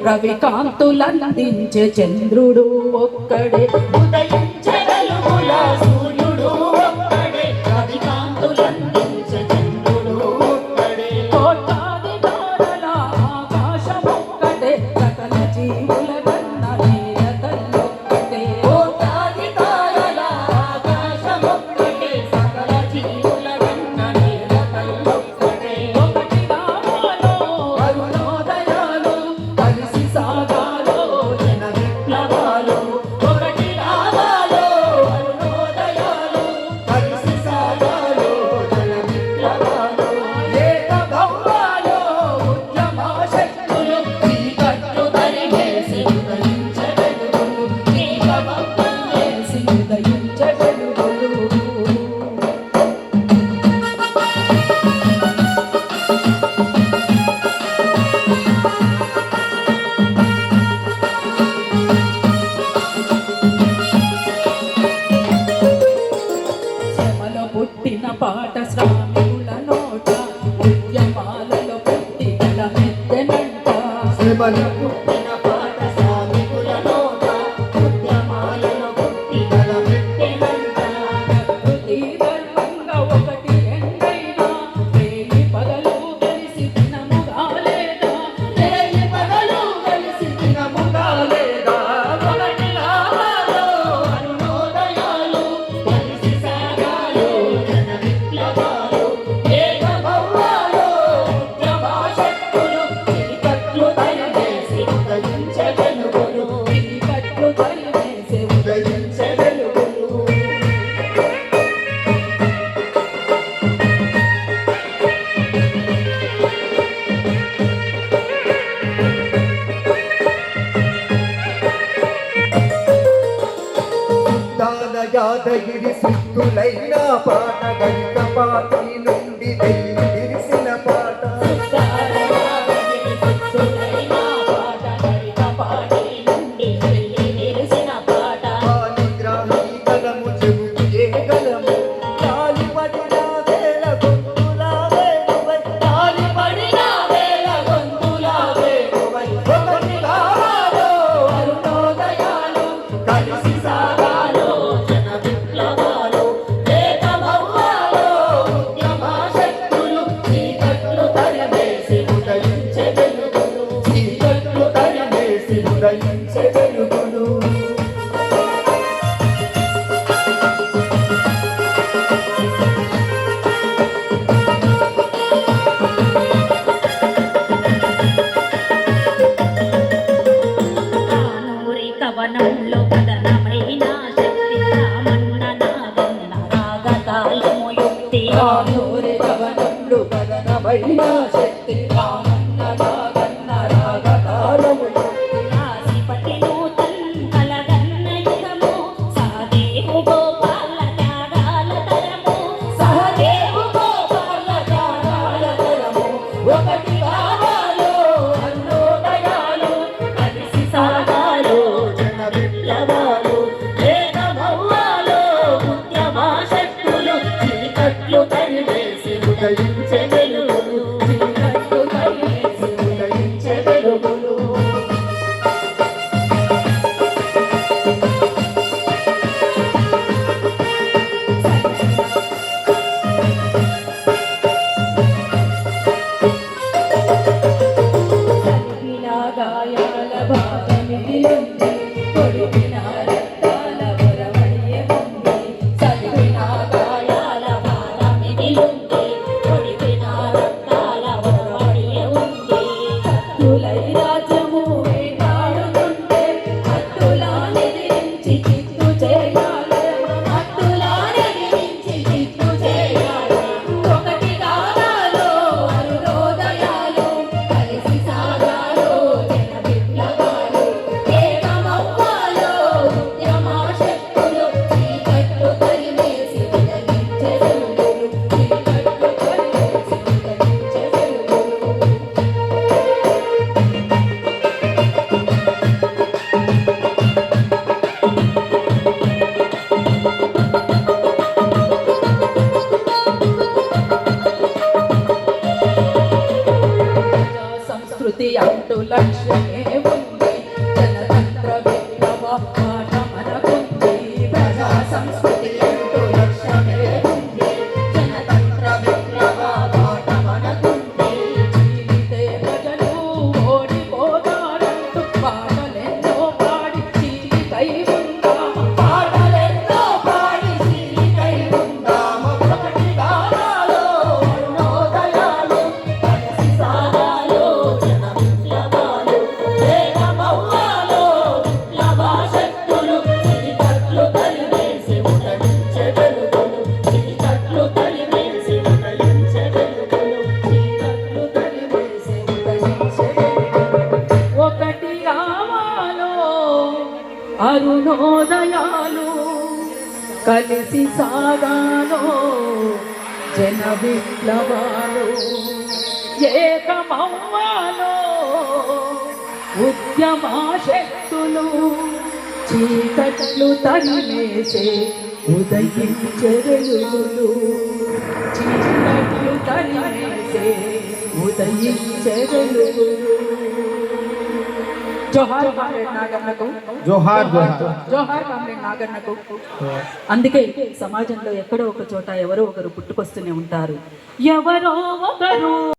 రవికాంతులందించే చంద్రుడు ఒక్కడే ఉదయించే వెలుగుల సూర్యుడు ఒక్కడే రవికాంతులందించే చంద్రుడు ఒక్కడే కోటాది తారల ఆకాశం ఒక్కటే సకల జీవుల కన్న నేలతల్లొక్కటే కోటాది తారల ఆకాశం ఒక్కటే సకల జీవుల కన్న నేలతల్లొక్కటే ఒకటి రావాలో అరుణోదయాలు కలిసి సాగాలో జన విప్లవాలు ఒకటి రావాలో అరుణోదయాలు కలిసి సాగాలో జన విప్లవాలు ఏక గౌరాలో ఉద్యమ శక్తులు చీకట్లు తరిమేసి ఉదయించే వెలుగులు వేసి ఉదయించే వెలుగులు శ్రమలో పుట్టిన పాట శ్రామికుల నోట ఉద్యమాలలో పుట్టి మెత్తెనంట శ్రమలో పుట్టిన పాట శ్రామికుల నోట ఉద్యమాలలో పుట్టి గలమెత్తెనంట ప్రకృతి ధర్మంగా ఒకటి ఎండైనా రేయి పగలు కలిసి దినముగా లేదా రేయి పగలు కలిసి దినముగా లేదా ఒకటి రావాలో అరుణోదయాలు కలిసి సాగాలో జన విప్లవాలు ఏకమవ్వాలో ఉద్యమ శక్తులు చీకట్లు తరిమేసి ఉదయించే వెలుగులు చీకట్లు తరిమేసే ఉదయించే వెలుగులు దాన యాదగిరి సిద్ధులైన పాట గణిత పాటి నుండి వెయ్యి విరిసిన పాట పాలిగ్రాహి గలము చెబుతూ ఏ గలము కాలిపడిన వేళ గొంతులా వేణువై కాలిపడిన వేళ గొంతులా వేణువై ఒకటి కావాలో అరుణోదయాలు కలిసి సాగాలో జన విప్లవాలు ఏకమవ్వాలో ఉద్యమ శక్తులు చీకట్లు తరిమేసి ఉదయించే వెలుగులు చీకట్లు తరిమేసి ఉదయించే వెలుగులు కానూరి కవనంలో కథనమైన శక్తి రామన్న నాగన్న రాగతాళము యుక్తి కానూరి కవనంలో కథనమైన శక్తి రామన్న నాగన్న రాగతాళము యుక్తి కాశీపతి నూతన్ కలగన్న యుగము సహదేవు గోపాల త్యాగాల తరము సహదేవు గోపాల త్యాగాల తరము ఒకటి కావాలో అరుణోదయాలు కలిసి సాగాలో జన విప్లవాలు ఏకమవ్వాలో ఉద్యమ శక్తులు చీకట్లు తరిమేసి ఉదయించే వెలుగులు చీకట్లు తరిమేసి ఉదయించే వెలుగులు కలిగిన గాయాల భాగమిదిలుంది కొడిగిన రక్తాల వరవడియే ఉంది చదివిన గాయాల మిగిలుంది కొడిపిన రక్తాల వరవడియ ఉంది భక్తులై రాజ్యము వేటాడుతుంటే హత్తులా నిదిరించి చిత్తు చేయాలి హత్తులా నిదిరించి చిత్తు చేయాలి ఒకటి కావాలో అరుణోదయాలు కలిసి సాగాలో జన విప్లవాలు ఏకమవ్వాలో అరుణోదయాలు కలిసి సాగాలో జన విప్లవాలు ఏకమవ్వాలో ఉద్యమా శక్తులు చీకట్లు తరిమేసే ఉదయించే వెలుగులు చీకట్లు తరిమేసే ఉదయించే వెలుగులు. జోహార్ కామ్రేడ్ నాగన్నకు, జోహార్ జోహార్. జోహార్ కామ్రేడ్ నాగన్నకు. అందుకే సమాజంలో ఎక్కడో ఒక చోట ఎవరో ఒకరు పుట్టుకొస్తూనే ఉంటారు. ఎవరో ఒకరు